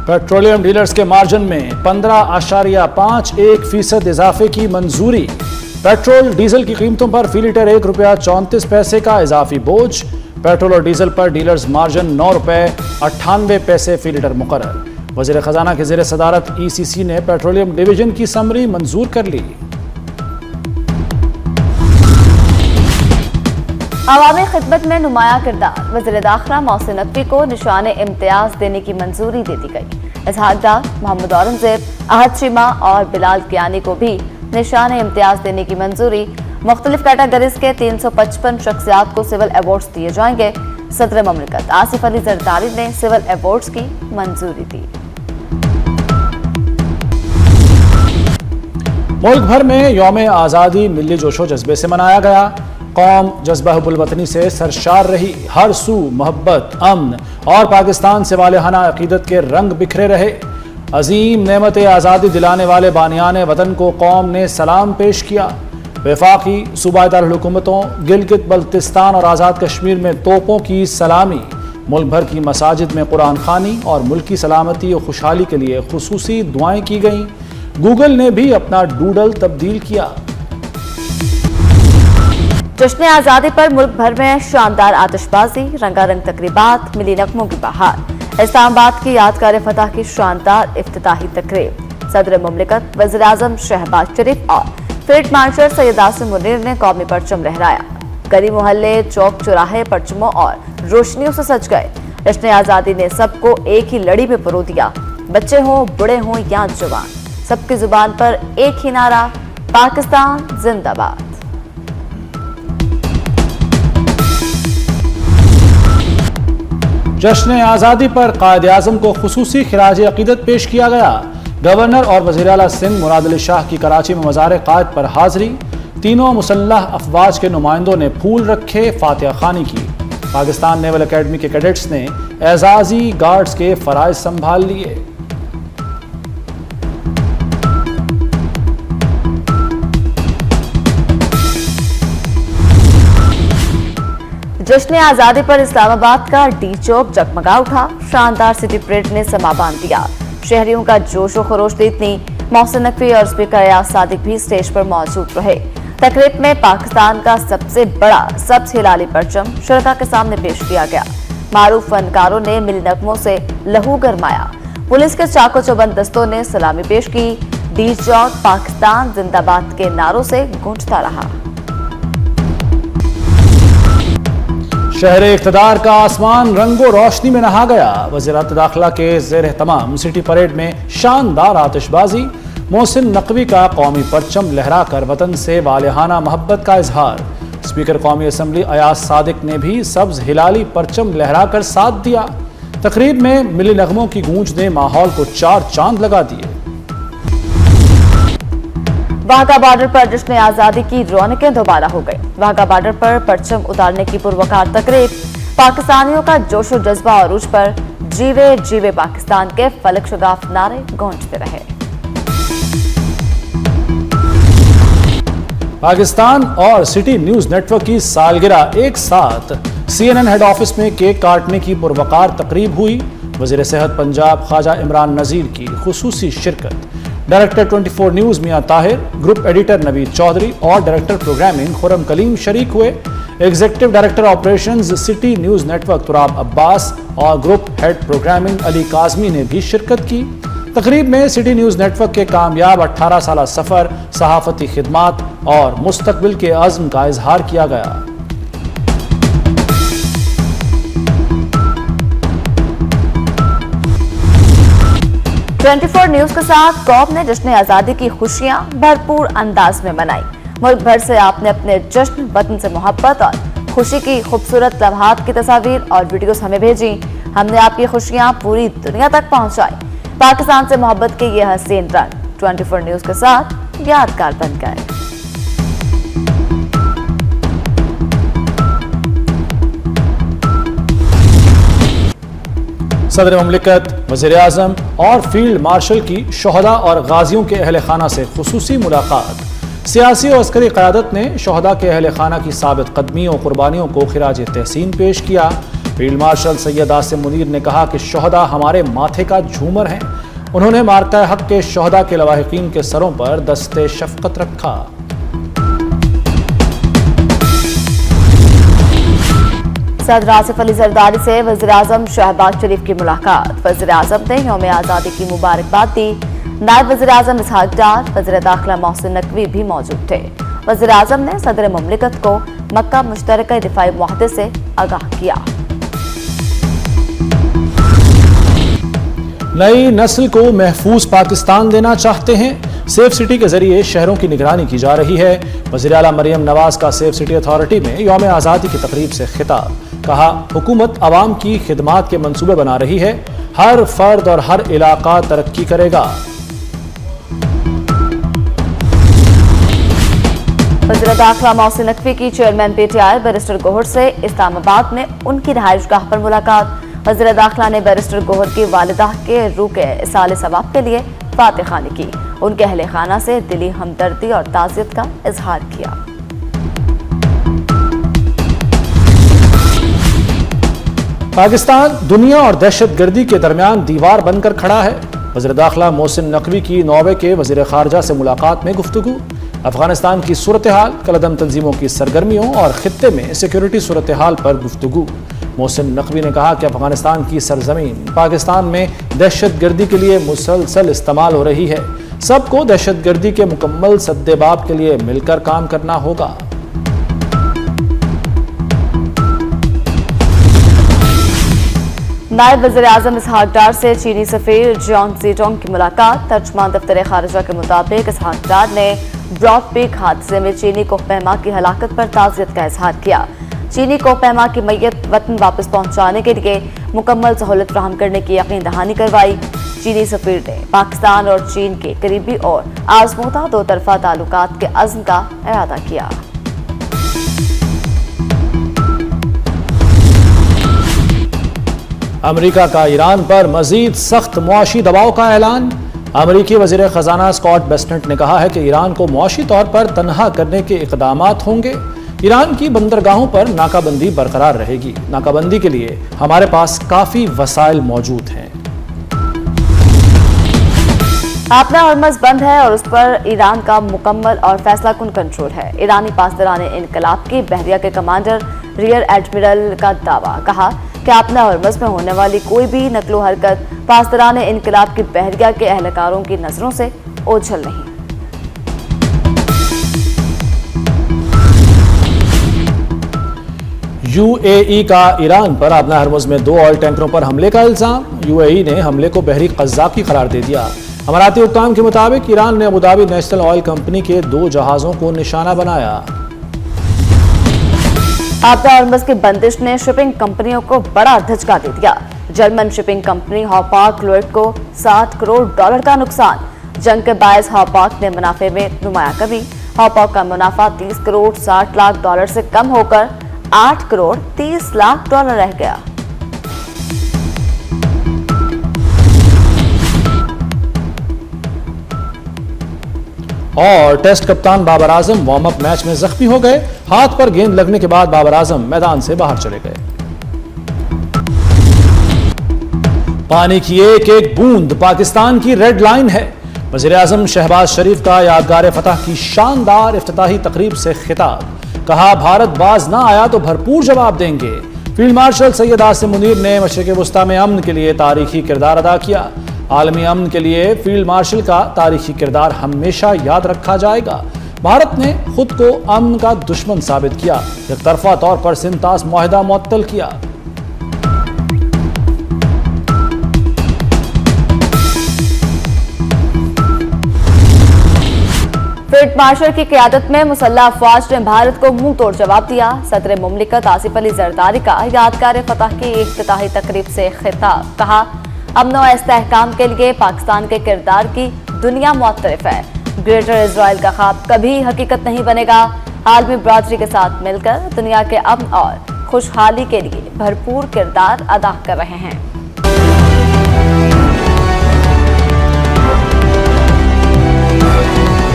Petroleum dealers के margin में 15.51% इजाफे की मंजूरी। पेट्रोल डीजल की कीमतों पर फी लीटर ₹1.34 का इजाफी बोझ। पेट्रोल और डीजल पर डीलर्स मार्जिन ₹9.98 फी लीटर मुकर्रर। वज़ीर खजाना के ज़ेर सदारत ECC ने पेट्रोलियम डिवीजन की समरी मंजूर कर ली। अवामी खिदमत में नुमाया किरदार। वज़ीर दाखिला मोहसिन नकवी को निशान इम्तियाज देने की मंजूरी दे दी गई। इसहाक डार, मोहम्मद औरंगजेब, अहद शीमा और बिलाल कियानी को भी निशान इम्तियाज देने की मंजूरी। मुख्तलिफ कैटेगरीज के 355 शख्सियात को सिविल अवार्ड्स दिए जाएंगे। सदर ममलिकत आसिफ अली जरदारी ने सिविल अवार्ड्स की मंजूरी दी। मुल्क भर में यौम आज़ादी मिली जोशो जज्बे से मनाया गया। कौम जज्बा हुब्बुल वतनी से सरशार रही। हर सू मोहब्बत, अमन और पाकिस्तान से वालेहाना अकीदत के रंग बिखरे रहे। अजीम नेमत आज़ादी दिलाने वाले बानियान वतन को कौम ने सलाम पेश किया। वफाकी सूबाई दारुल हुकूमतों गिलगित बल्तिस्तान और आज़ाद कश्मीर में तोपों की सलामी। मुल्क भर की मसाजिद में कुरान खानी और मुल्की सलामती और खुशहाली के लिए खुसूसी दुआएं की गईं। गूगल ने भी अपना डूडल तब्दील किया। जश्न आज़ादी पर मुल्क भर में शानदार आतिशबाजी, रंगारंग तकरीबात, मिली नगमों की बहार। इस्लामाबाद की यादगार फतह की शानदार इफ्तिताही तकरीब। सदर मुमलिकत वज़ीर आज़म शहबाज शरीफ और फील्ड मार्शल सैयद आसिम मुनीर ने कौमी परचम लहराया। गली मोहल्ले, चौक चौराहे परचमों और रोशनियों से सज गए। जश्न आज़ादी ने सबको एक ही लड़ी में परो दिया। बच्चे हों, बूढ़े हों या जवान, सबकी जुबान पर एक ही नारा, पाकिस्तान जिंदाबाद। जश्न आज़ादी पर कायद आज़म को खुसूसी खिराज अकीदत पेश किया गया। गवर्नर और वज़ीर आला सिंध मुराद अली शाह की कराची में मज़ार क़ायद पर हाज़री। तीनों मुसल्लह अफवाज के नुमाइंदों ने फूल रखे, फातिहा खानी की। पाकिस्तान नेवल अकेडमी के कैडेट्स ने एजाज़ी गार्ड्स के फ़राइज़ संभाल लिए। जश्न आज़ादी पर इस्लामाबाद का डी चौक जगमगा उठा। शानदार सिटी परेड ने समा बांध दिया। शहरियों का जोश व खरोश देखनी। मोहसिन नकवी और स्पीकर अयाज सादिक भी स्टेज पर मौजूद रहे। तकरीब में पाकिस्तान का सबसे बड़ा सब्ज हिलाली परचम शुरका के सामने पेश किया गया। मारूफ फनकारों ने मिली नगमों से लहू गरमाया। पुलिस के चाको चौबंद दस्तों ने सलामी पेश की। डी चौक पाकिस्तान जिंदाबाद के नारों से गूंजता रहा। शहर इक़्तिदार का आसमान रंगो रोशनी में नहा गया। वज़ीरात दाखिला के ज़ेर तमाम सिटी परेड में शानदार आतिशबाजी। मोहसिन नकवी का कौमी परचम लहराकर वतन से वालेहाना मोहब्बत का इजहार। स्पीकर कौमी असम्बली अयाज सादिक ने भी सब्ज हिलाली परचम लहराकर साथ दिया। तकरीब में मिली नगमों की गूंज ने माहौल को चार चांद लगा दिए। वाघा बॉर्डर पर जश्न आज़ादी की रौनकें दोबारा हो गई। वाघा बॉर्डर पर परचम उतारने की पुरवकार तकरीब। पाकिस्तानियों का जोशो जज्बा अरूज पर। जीवे जीवे पाकिस्तान के फलक शगाफ नारे गूंजते रहे। पाकिस्तान और सिटी न्यूज नेटवर्क की सालगिरह एक साथ। CNN हेड ऑफिस में केक काटने की पुरवकार तकरीब हुई। वज़ीर सेहत पंजाब ख्वाजा इमरान नज़ीर की खुसूसी शिरकत। Director 24 news Mian Tahir, group editor Naveed Chaudhry और डायरेक्टर प्रोग्रामिंग खुरम कलीम शरीक हुए। Executive director operations city news network Turab Abbas और group head programming Ali Kazmi ने भी शिरकत की। तकरीब में सिटी न्यूज़ नेटवर्क के कामयाब 18 साला सफ़र, सहाफ़ती खिदमात और मुस्तकबिल के अज़्म का इजहार किया गया। ट्वेंटी4 न्यूज के साथ कौम ने जश्न आज़ादी की खुशियां भरपूर अंदाज में मनाई। मुल्क भर से आपने अपने जश्न, वतन से मोहब्बत और खुशी की खूबसूरत लम्हात की तस्वीर और वीडियोस हमें भेजी। हमने आपकी खुशियां पूरी दुनिया तक पहुंचाई। पाकिस्तान से मोहब्बत के ये हसीन रंग 24 न्यूज के साथ यादगार बन गए। सदर मुमलिकत, वज़ीर आज़म और फील्ड मार्शल की शोहदा और गाजियों के अहल खाना से खुसूसी मुलाकात। सियासी और अस्करी क़यादत ने शोहदा के अहल खाना की साबित कदमी और कुर्बानियों को खिराज तहसीन पेश किया। फील्ड मार्शल सैयद आसिम मुनीर ने कहा कि शोहदा हमारे माथे का झूमर हैं। उन्होंने मार्का हक के शोहदा के लवाहिकीन के सरों पर दस्ते शफकत रखा। सदर आसिफ अली जरदारी से वज़ीर-ए-आज़म शहबाज शरीफ की मुलाकात। वज़ीर-ए-आज़म ने यौम आज़ादी की मुबारकबाद दी। नायब वज़ीर-ए-आज़म इसहाक डार, वज़ीर दाखिला मोहसिन नकवी भी मौजूद थे। वज़ीर-ए-आज़म ने सदर मुमलिकत को मक्का मुश्तरका दिफाई मुआहदे से आगाह किया। नई नस्ल को महफूज पाकिस्तान देना चाहते हैं, सेफ सिटी के जरिए शहरों की निगरानी की जा रही है। वज़ीर आला मरियम नवाज का सेफ सिटी अथॉरिटी में यौम आज़ादी की तकरीब से खिताब। कहा, हुकूमत अवाम की खिदमात के मंसूबे बना रही है, हर फर्द और हर इलाका तरक्की करेगा। वज़ीर दाखिला मोहसिन नकवी की चेयरमैन पीटीआई बैरिस्टर गोहर से इस्लामाबाद में उनकी रिहाइशगाह पर मुलाकात। वज़ीर दाखिला ने बैरिस्टर गोहर की वालिदा के रूह के इसाले सवाब के लिए फातिहानी की। उनके अहले खाना से दिली हमदर्दी और ताज़ियत का इजहार किया। पाकिस्तान दुनिया और दहशतगर्दी के दरमियान दीवार बनकर खड़ा है। वज़ीर दाखिला मोहसिन नकवी की नौवे के वज़ीर खारजा से मुलाकात में गुफ्तगू। अफगानिस्तान की सूरत हाल, कलदम तंजीमों की सरगर्मियों और खित्ते में सिक्योरिटी सूरत हाल पर गुफ्तगू। मोहसिन नकवी ने कहा कि अफगानिस्तान की सरजमीन पाकिस्तान में दहशतगर्दी के लिए मुसलसल इस्तेमाल हो रही है। सबको दहशतगर्दी के मुकम्मल सद्देबाब के लिए मिलकर काम करना होगा। नायब वज़ीर-ए-आज़म इसहाक डार से चीनी सफीर जॉन ज़ीटोंग की मुलाकात। तर्जुमान दफ्तर खारिजा के मुताबिक इसहाक डार ने ब्रॉड पीक हादसे में चीनी कोहपैमा की हलाकत पर ताज़ियत का इजहार किया। चीनी कोहपैमा की मैयत वतन वापस पहुंचाने के लिए मुकम्मल सहूलत फराहम करने की यकीन दहानी करवाई। चीनी सफीर ने पाकिस्तान और चीन के करीबी और आजमूदा दो तरफा ताल्लुकात के अज़्म का इरादा किया। अमेरिका का ईरान पर मजीद सख्त मुआशी दबाव का ऐलान। अमेरिकी वज़ीर ख़जाना स्कॉट बेस्नेट ने कहा है कि ईरान को मुआशी तौर पर तनहा करने के इक़दामात होंगे। ईरान की बंदरगाहों पर नाकाबंदी बरकरार रहेगी। नाकाबंदी के लिए हमारे पास काफ़ी वसाइल मौजूद हैं। आपना हॉर्मज़ बंद है और उस पर ईरान का मुकम्मल और फैसला कुन कंट्रोल है। ईरानी पासदाराने इनकलाब की बहरिया के कमांडर रियर एडमिरल का दावा। कहा कि आपना हॉर्मज़ में होने वाली कोई भी नकलो हरकत पासदाराने इनकलाब की बहरिया के अहलकारों की नजरों से ओझल नहीं। यूएई का ईरान पर आपना हॉर्मज़ में 2 ऑयल टैंकरों पर हमले का इल्जाम। यूएई ने हमले को बहरी क़ज़्ज़ाक़ी करार दे दिया। अमाराती हुक्काम के मुताबिक ईरान ने अबुधाबी नेशनल ऑयल कंपनी के 2 जहाज़ों को निशाना बनाया। आपदा हॉर्मज़ की बंदिश ने शिपिंग कंपनियों को बड़ा धचका दे दिया। जर्मन शिपिंग कंपनी हॉपार्क लोएड को $60 करोड़ का नुकसान। जंग के बायस हॉपार्क ने मुनाफे में नुमाया कमी। हॉपार्क का मुनाफा $30 करोड़ 60 लाख से कम होकर $8 करोड़ 30 लाख रह गया। और टेस्ट कप्तान Babar Azam warm up match में जख्मी हो गए। हाथ पर गेंद लगने के बाद बाबर आजम मैदान से बाहर चले गए। पानी की एक एक बूंद पाकिस्तान की रेड लाइन है। वज़ीर-ए-आज़म शहबाज शरीफ का यादगार फतह की शानदार इफ्तिताही तकरीब से खिताब। कहा, भारत बाज ना आया तो भरपूर जवाब देंगे। फील्ड मार्शल सैयद आसिम मुनीर ने मशरिक़ वस्ता में अमन के लिए तारीखी किरदार अदा किया। आलमी अमन के लिए फील्ड मार्शल का तारीखी किरदार हमेशा याद रखा जाएगा। भारत ने खुद को अमन का दुश्मन साबित किया। एक तरफा तौर पर सिंतास मुआहदा मुअत्तल किया। फील्ड मार्शल की क़यादत में मुसल्लह अफवाज ने भारत को मुंह तोड़ जवाब दिया। सदर मुमलिकत आसिफ अली जरदारी का यादगार फतह की इफ्तिताही तकरीब से खिताब। कहा, अमन और इस्तेहकाम के लिए पाकिस्तान के किरदार की दुनिया मुअत्तरिफ है। ग्रेटर इजराइल का ख्वाब कभी हकीकत नहीं बनेगा। आलमी बरादरी के साथ मिलकर दुनिया के अमन और खुशहाली के लिए भरपूर किरदार अदा कर रहे हैं।